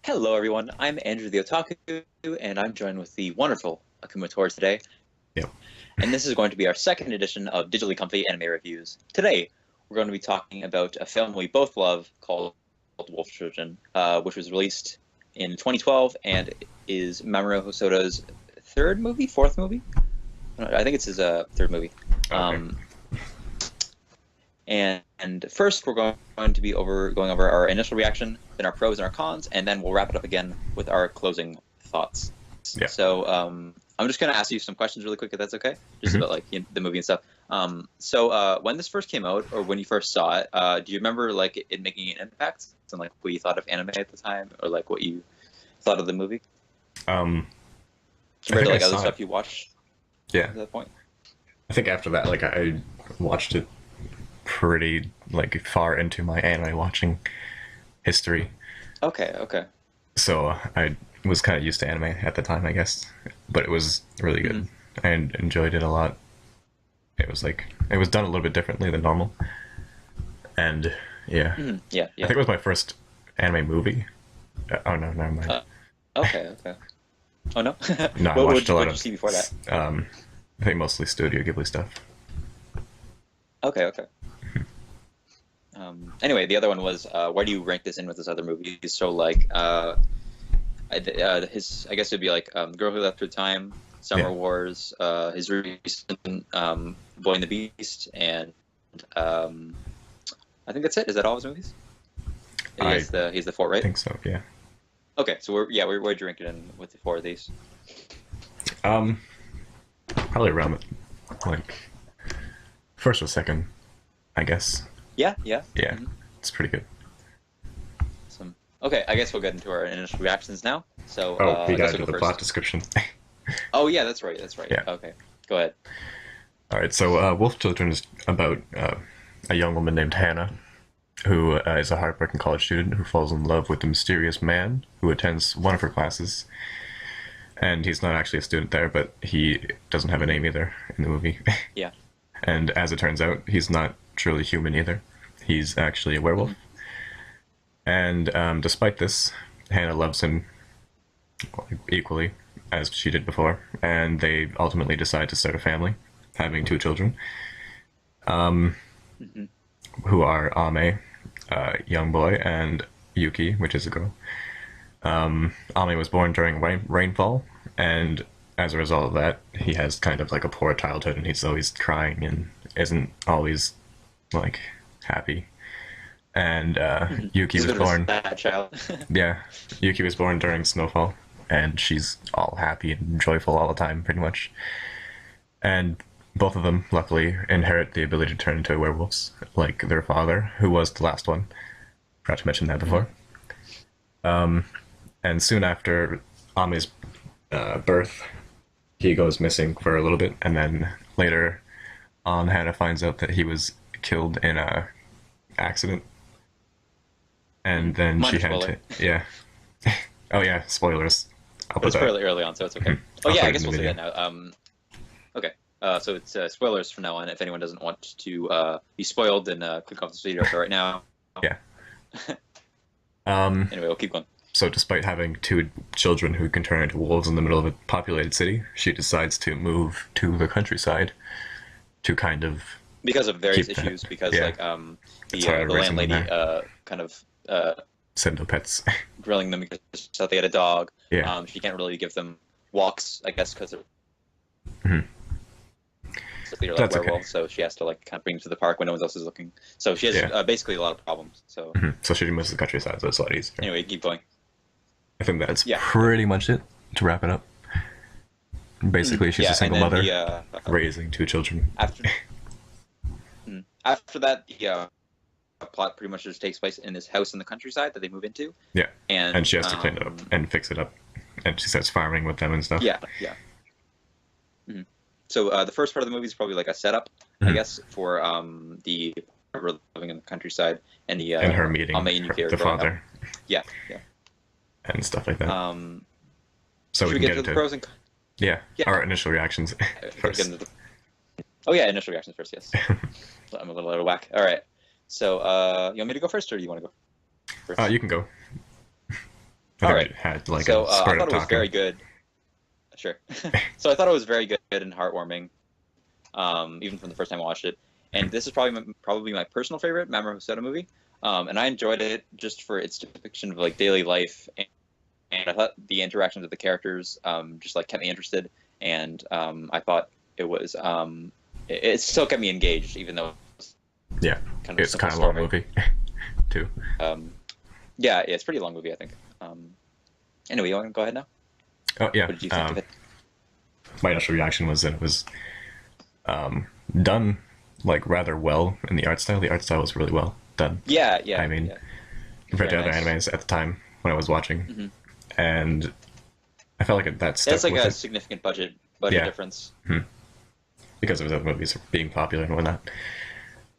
Hello, everyone. I'm Andrew the Otaku, and I'm joined with the wonderful Akuma Tor today. Yep. And this is going to be our second edition of Digitally Comfy Anime Reviews. Today, we're going to be talking about a film we both love called Wolf Children, which was released in 2012 and is Mamoru Hosoda's fourth movie? I think it's his third movie. Okay. And first, we're going to be going over our initial reaction, then our pros and our cons, and then we'll wrap it up again with our closing thoughts. Yeah. So I'm just going to ask you some questions really quick, if that's okay, just about like the movie and stuff. So when this first came out, or when you first saw it, do you remember like it making an impact, and like what you thought of anime at the time, or like what you thought of the movie compared to like other stuff you watched? Yeah. At that point. I think after that, like I watched it pretty like far into my anime watching history. Okay. Okay. So I was kind of used to anime at the time, I guess. But it was really good. I enjoyed it a lot. It was done a little bit differently than normal. And yeah. Yeah. I think it was my first anime movie. Oh no, never mind. Okay. Oh no. No, I what watched a lot did of you see before that? I think mostly Studio Ghibli stuff. Okay. Anyway, the other one was where do you rank this in with his other movies? So like I guess it'd be like Girl Who Left Her Time, Summer Wars, his recent Boy and the Beast, and I think that's it. Is that all his movies? He's the four, right? I think so, yeah. Okay, so where'd you rank it in with the four of these? Probably around like first or second, I guess. Yeah. It's pretty good. Awesome. Okay, I guess we'll get into our initial reactions now. So We I gotta guess do we'll the go plot first. description. Oh yeah, that's right. Yeah. Okay, go ahead. All right, so Wolf Children is about a young woman named Hannah, who is a heartbroken college student who falls in love with a mysterious man who attends one of her classes. And he's not actually a student there, but he doesn't have a name either in the movie. Yeah. And as it turns out, he's not truly human either. He's actually a werewolf. And despite this, Hannah loves him equally as she did before, and they ultimately decide to start a family, having two children, who are Ame, young boy, and Yuki, which is a girl. Ame was born during rainfall, and as a result of that, he has kind of like a poor childhood, and he's always crying and isn't always like happy. And Yuki He's was a bit of a born. sad child. Yeah, Yuki was born during snowfall, and she's all happy and joyful all the time, pretty much. And both of them, luckily, inherit the ability to turn into werewolves, like their father, who was the last one. Forgot to mention that before. And soon after Ame's birth, he goes missing for a little bit, and then later on, Hannah finds out that he was killed in a accident, and then Minor she had spoiler. to, yeah. Oh yeah, spoilers. I'll But put it's that. fairly early on, so it's okay. Oh I'll yeah, put I it guess in the we'll say video. that now. Okay. So it's spoilers from now on. If anyone doesn't want to be spoiled, then click off this video right now. Yeah. Anyway, we'll keep going. So despite having two children who can turn into wolves in the middle of a populated city, she decides to move to the countryside to kind of Because of various Keep that. issues, because Yeah. like It's the hard the raising them landlady kind of send no pets. grilling them because she thought they had a dog. Yeah. She can't really give them walks, I guess, because they're Mhm. they're like That's okay. werewolves. So she has to like kind of bring them to the park when no one else is looking. So she has Yeah. basically a lot of problems. So So she moves to the countryside, so it's a lot easier. anyway, keep going. I think that's Yeah. pretty much it to wrap it up. Basically, she's Yeah, a single and then mother raising two children. After that, the plot pretty much just takes place in this house in the countryside that they move into. Yeah. And And she has to clean it up and fix it up. And she starts farming with them and stuff. Yeah. So the first part of the movie is probably like a setup, I guess, for the we're living in the countryside and the And her meeting Ame and Yuki are the growing up. father Yeah. and stuff like that. So Should we we can get to the into pros and cons? yeah, Yeah. our initial reactions first. Oh yeah, initial reactions first. Yes. I'm a little out of whack. All right. So you want me to go first, or do you want to go first? You can go. I All think right. we had like So a I spurt of thought it was very talking. good. Sure. So I thought it was very good and heartwarming, even from the first time I watched it. And this is probably my personal favorite Mamoru Hosoda movie. And I enjoyed it just for its depiction of like daily life, and I thought the interactions with the characters just like kept me interested. And I thought it was it still kept me engaged, even though it's Yeah, kind of a it's simple kind of a long story. movie too. Um, yeah, it's a pretty long movie, I think. Anyway, you want to go ahead now? Oh yeah. What did you think of it? My initial reaction was that it was done like rather well in the art style. The art style was really well done. Yeah, I mean, yeah. compared to Very other nice. animes at the time when I was watching, Hmm. and I felt like that That's stuck like with a it. significant budget Yeah, difference. because of the movies being popular and whatnot.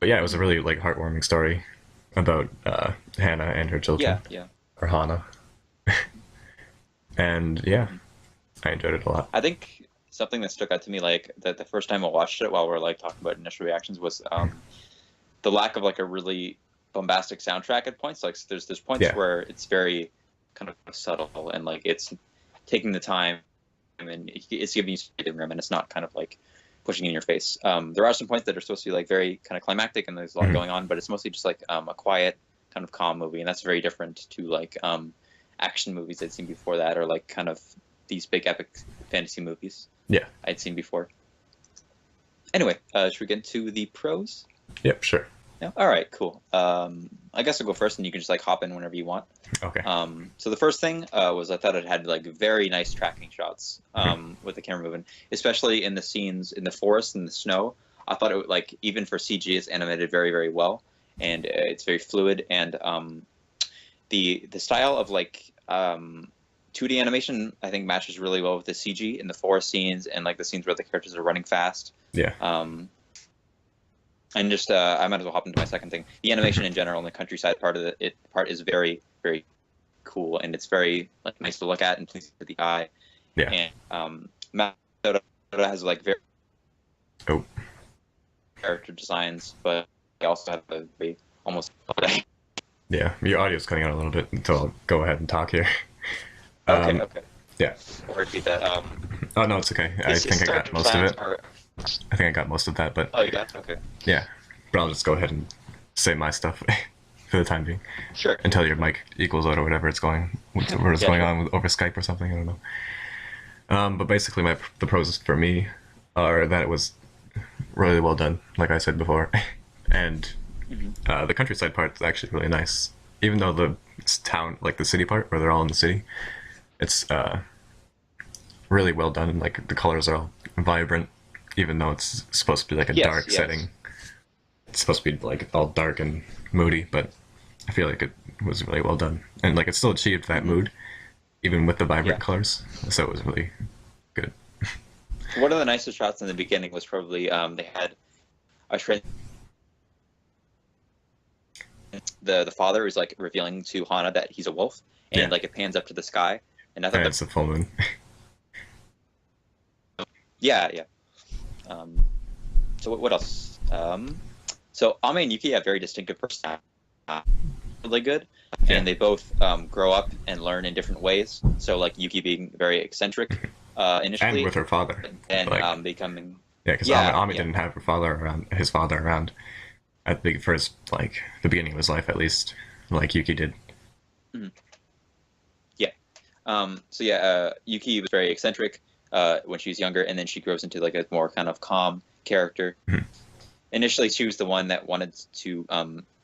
But yeah, it was a Mhm. really like heartwarming story about Hannah and her Yeah, children, yeah. or Hana, and yeah, Mhm. I enjoyed it a lot. I think something that stuck out to me, like the first time I watched it, while we're like talking about initial reactions, was the lack of like a really bombastic soundtrack at points. Like there's points Yeah, where it's very kind of subtle and like it's taking the time and it's giving you breathing room and it's not kind of like pushing in your face. There are some points that are supposed to be like very kind of climactic and there's a lot Mhm. going on, but it's mostly just like a quiet kind of calm movie, and that's very different to like action movies I'd seen before that, or like kind of these big epic fantasy movies yeah, I'd seen before. Anyway, should we get into the pros? yep, sure. Yeah. All right, cool. I guess I'll go first, and you can just like hop in whenever you want. Okay. So the first thing was I thought it had like very nice tracking shots with the camera moving, especially in the scenes in the forest and the snow. I thought it would, like, even for CG, it's animated very very well, and it's very fluid. And the style of like 2D animation I think matches really well with the CG in the forest scenes and like the scenes where the characters are running fast. Yeah, And just I might as well hop into my second thing. The animation in general and the countryside part is very very cool, and it's very like nice to look at and pleasing to the eye. yeah. And Makoto has like very Oh, character designs, but they also have a very almost. yeah. Your audio's cutting out a little bit, so I'll go ahead and talk here. Okay, Um, okay. yeah. Or repeat that. Oh no, it's okay. I think I got most of it. I think I got most of that, but Oh, you got it? Okay. yeah. But I'll just go ahead and say my stuff for the time being Sure. until your mic equals out or whatever it's going, whatever it's Yeah, going sure. on with, over Skype or something. I don't know. But basically, the pros for me are that it was really well done, like I said before, and Mhm. the countryside part is actually really nice. Even though the town, like the city part, where they're all in the city, it's really well done. Like the colors are all vibrant, even though it's supposed to be like a Yes, dark yes. setting. It's supposed to be like all dark and moody, but I feel like it was really well done, and like it still achieved that mood, even with the vibrant Yeah. colors. So it was really good. One of the nicest shots in the beginning was probably they had a the father is like revealing to Hana that he's a wolf, and Yeah. like it pans up to the sky, and I thought And that it's a full moon. yeah. So what else? So Ame and Yuki have very distinctive personalities, really good, Yeah. and they both grow up and learn in different ways. So like Yuki being very eccentric And initially, with her father. and Like, becoming yeah, because yeah, Ami yeah. didn't have his father around at the first, like the beginning of his life at least, like Yuki did. So yeah, Yuki was very eccentric when she was younger, and then she grows into like a more kind of calm character. Mhm. Initially, she was the one that wanted to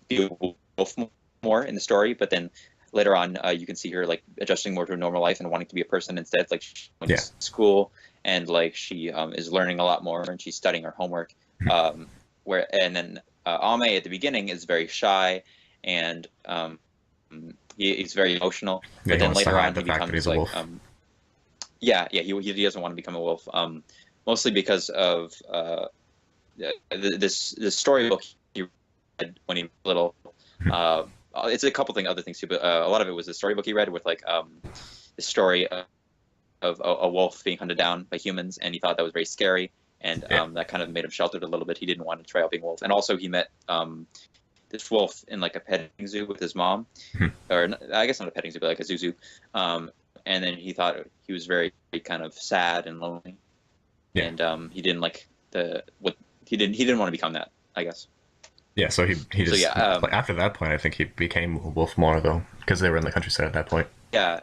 be a wolf more in the story, but then later on, you can see her like adjusting more to a normal life and wanting to be a person instead. Like she went Yeah. to school, and like she is learning a lot more, and she's studying her homework. And then Ame at the beginning is very shy, and he's very emotional. Yeah, But he then wants to later hide on, the he fact that becomes he's a like wolf. he doesn't want to become a wolf. Mostly because of this storybook he read when he was little. It's a couple other things too, but a lot of it was the storybook he read with like the story of a wolf being hunted down by humans, and he thought that was very scary, and Yeah. that kind of made him sheltered a little bit. He didn't want to try out being a wolf, and also he met this wolf in like a petting zoo with his mom, Mhm. I guess not a petting zoo, but like a zoo. And then he thought he was very kind of sad and lonely, Yeah. and he didn't like he didn't want to become that, I guess. Yeah, so he So just yeah, like, after that point, I think he became a wolf more though, because they were in the countryside at that point, yeah.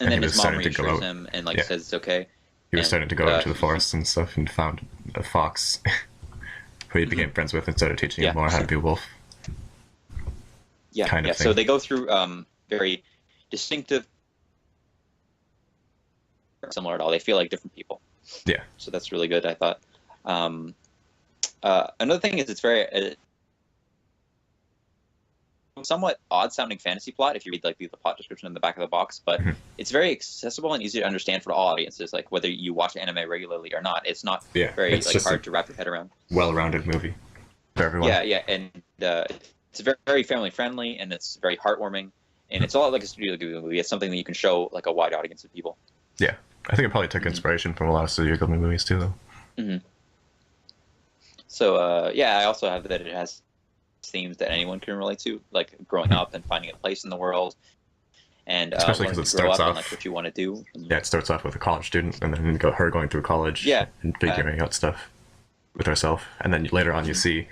And and he then was his mom starting to go reassures out. him and like Yeah, says it's okay. he was And starting to go out into the he, forest and stuff, and found a fox who he became friends with and started teaching him yeah, more how to be a wolf, yeah, kind yeah. of So thing. they go through very distinctive, similar at all. They feel like different people. Yeah, So that's really good, I thought. Um, another thing is it's very somewhat odd sounding fantasy plot if you read like the plot description in the back of the box, but Mhm. it's very accessible and easy to understand for all audiences, like whether you watch anime regularly or not. It's not yeah, very it's like just a hard to wrap your head around. well-rounded movie for everyone. Yeah, and it's very, very family friendly and it's very heartwarming, and it's a lot like a Studio Ghibli movie. It's something that you can show like a wide audience of people. Yeah, I think it probably took Mhm. inspiration from a lot of Studio Ghibli movies too, though. Mm-hmm. So yeah, I also have that it has themes that anyone can relate to, like growing up and finding a place in the world, and Especially wanting because to it grow starts up and like off. what you want to do. Yeah, it starts off with a college student, and then her going through college Yeah, and figuring out stuff with herself, and then later on you see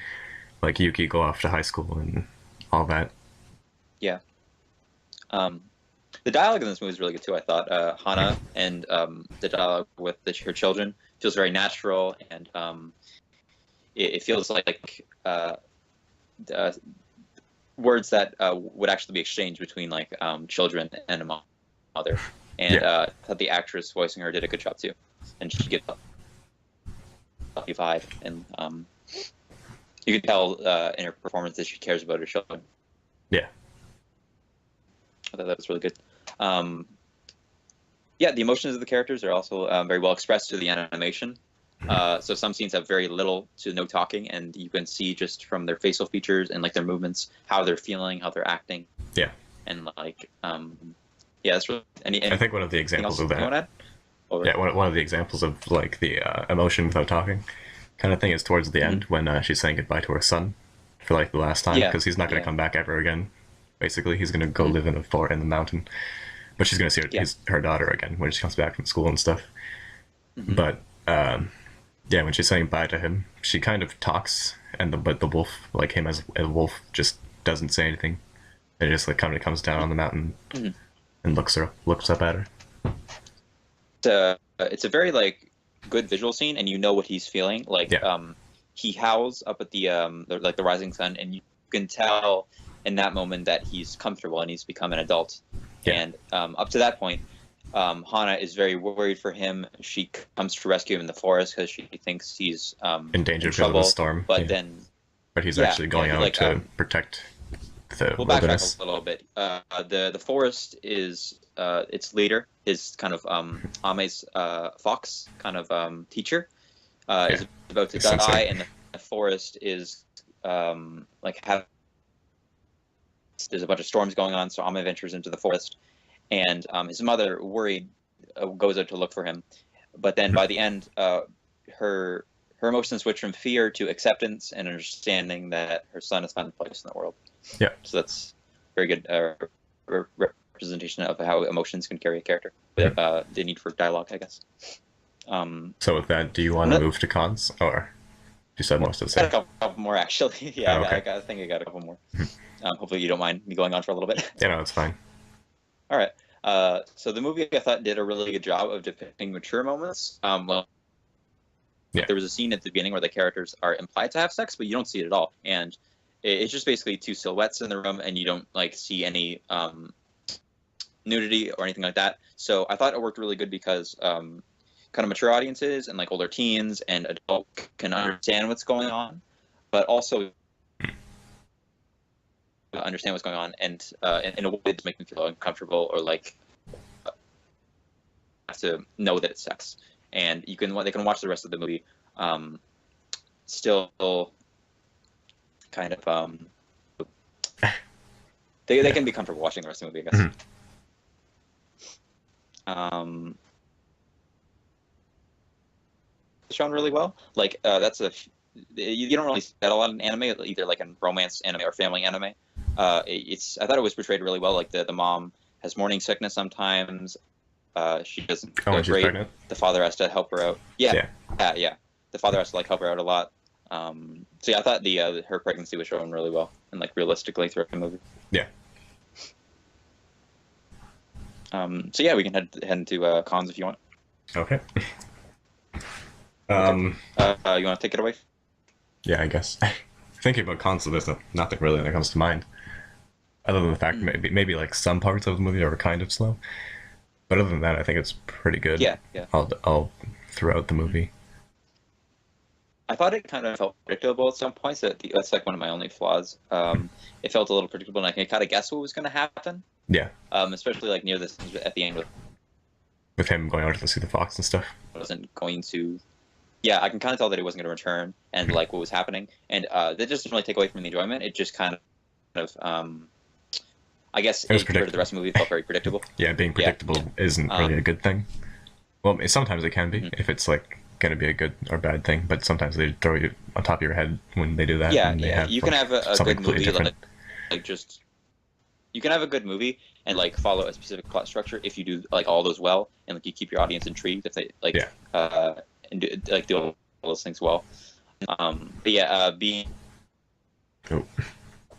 like Yuki go off to high school and all that. yeah. Um, the dialogue in this movie is really good too. I thought Hana and the dialogue with her children feels very natural, and it feels like uh, words that would actually be exchanged between like children and a mother. And Yeah. I thought the actress voicing her did a good job too, and she gives a vibe, and you can tell in her performance that she cares about her children. Yeah. I thought that was really good. Yeah, the emotions of the characters are also very well expressed through the animation. So some scenes have very little to no talking, and you can see just from their facial features and like their movements how they're feeling, how they're acting. Yeah. And like, yeah, that's really. I think one of the Anything examples else of you want that. to add? Or, Yeah, one of the examples of like the emotion without talking kind of thing is towards the end when she's saying goodbye to her son for like the last time Yeah, because he's not going to yeah. come back ever again. Basically, he's going to go live in in the mountain, but she's going to see Yeah. her daughter again when she comes back from school and stuff. Mhm. But yeah, when she's saying bye to him, she kind of talks, and but the wolf, like him as a wolf, just doesn't say anything. It just like kind of comes down on the mountain Mhm. and looks up at her. It's a very like good visual scene, and you know what he's feeling. Like, Yeah. he howls up at the rising sun, and you can tell in that moment that he's comfortable and he's become an adult. Yeah. And up to that point, Hana is very worried for him. She comes to rescue him in the forest because she thinks he's In danger in because of trouble. the storm. But yeah. then, But he's yeah, actually going yeah, out like, to protect the we'll backtrack wilderness. a little bit. The forest is its leader, his kind of Ame's fox kind of teacher, is about to His die, sensei. and the forest is like there's a bunch of storms going on. So Ame ventures into the forest, and his mother, worried, goes out to look for him. But then by the end, her emotions switch from fear to acceptance and understanding that her son has found a place in the world. Yeah. So that's very good representation of how emotions can carry a character. The need for dialogue, I guess. So with that, do you want to No- move to cons, or you said most of the Got a same? couple more actually. Yeah, Oh, okay. I think I got a couple more. Hopefully you don't mind me going on for a little bit. Yeah, no, it's fine. All right. So the movie I thought did a really good job of depicting mature moments. Well, Yeah. there was a scene at the beginning where the characters are implied to have sex, but you don't see it at all, and it's just basically two silhouettes in the room, and you don't like see any nudity or anything like that. So I thought it worked really good because kind of mature audiences and like older teens and adults can understand what's going on, but also understand what's going on, and in a way to make them feel uncomfortable or like have to know that it's sex. And they can watch the rest of the movie still kind of they can be comfortable watching the rest of the movie, I guess. Shown really well. Like that's a you don't really see that a lot in anime, either like in romance anime or family anime. It's I thought it was portrayed really well. Like the mom has morning sickness sometimes. She doesn't Oh, feel and she's great. pregnant. The father has to help her out. Yeah, Yeah. yeah. The father has to like help her out a lot. So yeah, I thought the her pregnancy was shown really well and like realistically throughout the movie. Yeah. So yeah, we can head into cons if you want. Okay. You want to take it away? Yeah, I guess. Thinking about console, there's nothing really that comes to mind, other than the fact maybe like some parts of the movie are kind of slow, but other than that, I think it's pretty good. Yeah. All throughout the movie. I thought it kind of felt predictable at some points. That's like one of my only flaws. It felt a little predictable, and I could kind of guess what was going to happen. Yeah. Especially like near this at the end, With him going out to see the fox and stuff. wasn't going to. Yeah, I can kind of tell that he wasn't going to return, and like what was happening, and that just doesn't really take away from the enjoyment. It just kind of, I guess, It was compared to the rest of the movie, it felt very predictable. Yeah, being predictable isn't really a good thing. Well, sometimes it can be if it's like going to be a good or bad thing, but sometimes they throw you on top of your head when they do that. Yeah, and they yeah. have, You can have a something good completely movie, different. like just you can have a good movie and like follow a specific plot structure if you do like all those well, and like you keep your audience intrigued if they like and do all those things well. But yeah, being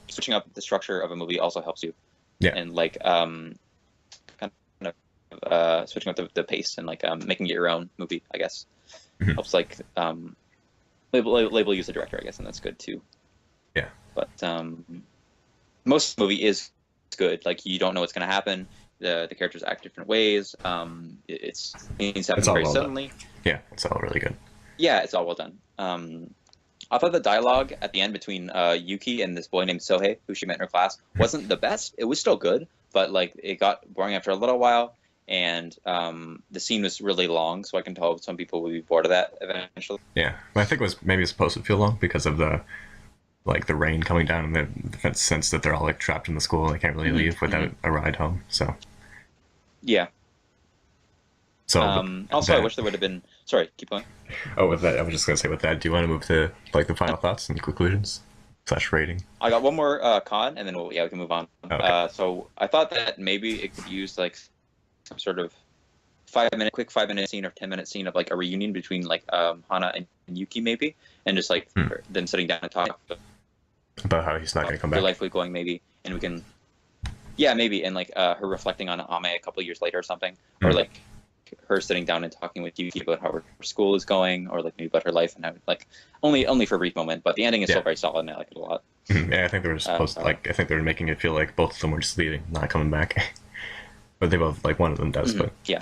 switching up the structure of a movie also helps you. Yeah. And like kind of switching up the pace and like making it your own movie, I guess, helps like label you as a director, I guess, and that's good too. Yeah. But most of the movie is good. Like you don't know what's going to happen. The characters act different ways. Things happen all very well suddenly. Yeah, it's all really good. Yeah, it's all well done. I thought the dialogue at the end between Yuki and this boy named Sohei, who she met in her class, wasn't the best. It was still good, but like it got boring after a little while, and the scene was really long, so I can tell some people would be bored of that eventually. Yeah, but I think it was maybe it's supposed to feel long because of the rain coming down and the sense that they're all like trapped in the school. They can't really leave without a ride home. So Yeah. so Also, I wish there would have been. Sorry, keep going. Oh, with that, I was just gonna say with that. Do you want to move to like the final thoughts and conclusions / rating? I got one more con, and then we can move on. Okay. So I thought that maybe it could use like some sort of quick 5 minute scene or 10-minute scene of like a reunion between like Hana and Yuki maybe, and just like them sitting down and talking About how he's not gonna come their back. life was going maybe, and we can, yeah, maybe, and like her reflecting on Ame a couple of years later or something, or like her sitting down and talking with Yuki about how her school is going, or like maybe about her life and how like only for a brief moment, but the ending is still very solid and I like it a lot. Yeah, I think they were supposed I think they were making it feel like both of them were just leaving, not coming back. But they both like one of them does, but yeah,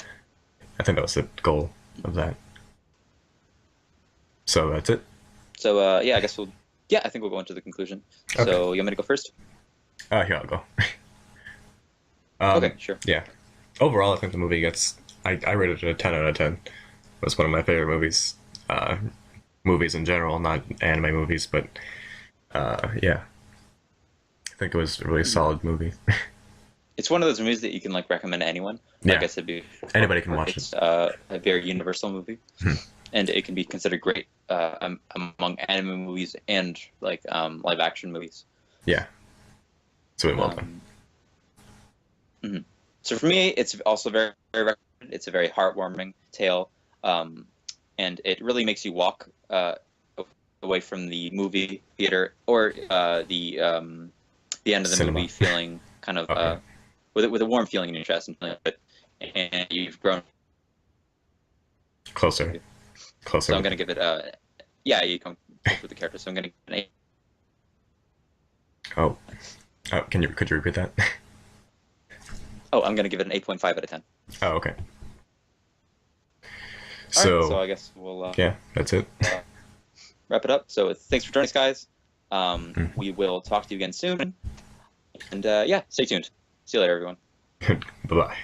I think that was the goal of that. So that's it. So yeah, I guess I think we'll go into the conclusion. Okay. So you want me to go first? Here I'll go. Okay, sure. Yeah. Overall, I think the movie gets. I rated it a 10 out of 10. It's one of my favorite movies. Movies in general, not anime movies, but yeah. I think it was a really solid movie. It's one of those movies that you can like recommend to anyone. Like I said before, Anybody can watch it's a very universal movie, and it can be considered great among anime movies and like live action movies. Yeah. It's really well done. So for me, it's also very, very recommended. It's a very heartwarming tale, and it really makes you walk away from the movie theater or the end of the Cinema. movie feeling kind of with a warm feeling in your chest, and you've grown Closer. So I'm gonna give it you come with the character. So I'm gonna give it an 8. Oh, could you repeat that? Oh, I'm gonna give it an 8.5 out of 10. Oh, okay. All right, so I guess we'll yeah, that's it. Wrap it up. So thanks for joining us, guys. We will talk to you again soon, and stay tuned. See you later, everyone. Bye bye.